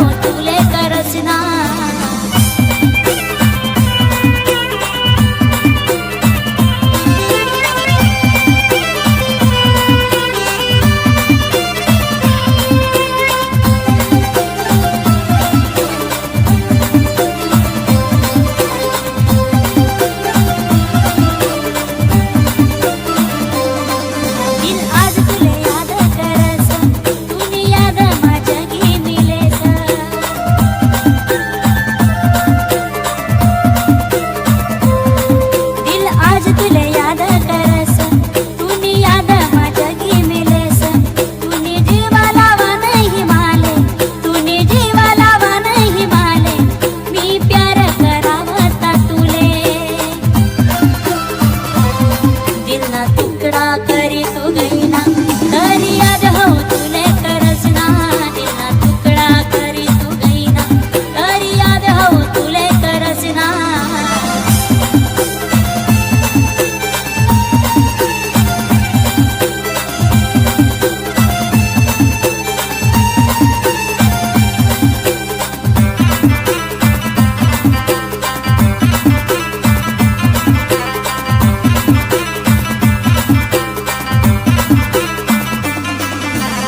हो तुले करसना करी तू गई ना तरी याद हो तुले करसना दिल तुकडा करी तू गई ना तरी याद हो तुले करसना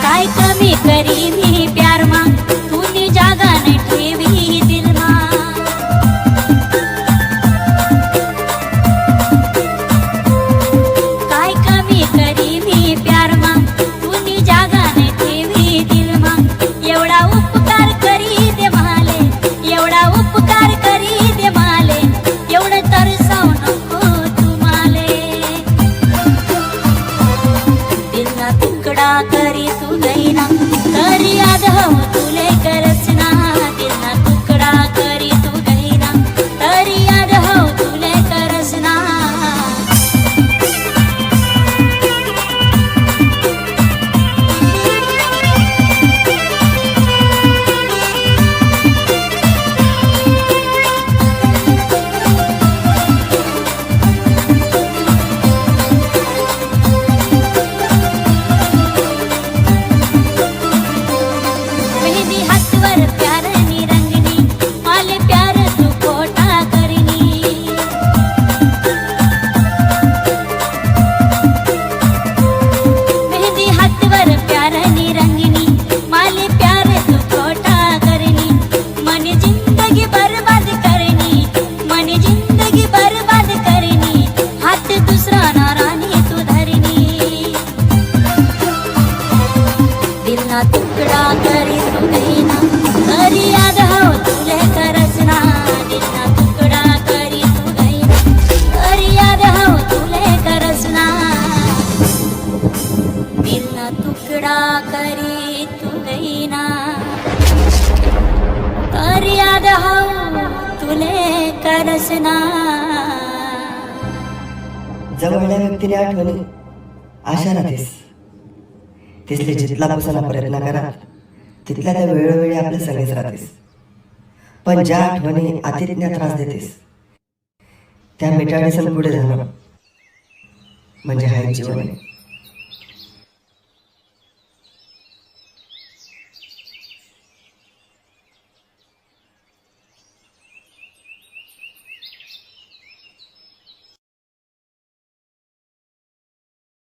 काय कमी करी मी प्यार मा तूने जागा न ठेवी दिल मा काय कमी करी मी प्यार मा तूने जागा न ठेवी दिल मा एवढा उपकार करी दे माले एवढा उपकार करी दे माले एवढं तरसाव नको तू माले दिल ना तुकडा करी तू गई ना तरी याद हो तुले करसना दिल ना तुकडा करी तू गई ना तरी याद हो तुले करसना मेहंदी हातवर प्यार नी रंगनी माले प्यार तू खोटा करनी मेहंदी हातवर प्यार नी रंगनी माले प्यार तू खोटा करनी मन जिंदगी बर्बाद करनी मन जिंदगी बर्बाद करनी हात दुसरा नारानी तू धरनी दिल ना तुकडा करी तू गई ना तरी याद हो तुले करसना दिल ना तुकडा करी तू गई ना तरी याद हो तुले करसना दिल ना तुकडा करी तू गई ना तरी याद हो तुले करसना जवळल्या व्यक्तीने आठवणी आशा राहतेस तिथले जितला बसायला प्रयत्न करा तिथल्या त्या वेळोवेळी आपल्या सगळेच राहतेस पण ज्या आठवणी अतिथ्या त्रास देतेस त्या मिटाळीसन पुढे जाणं म्हणजे हाय जीवन आहे.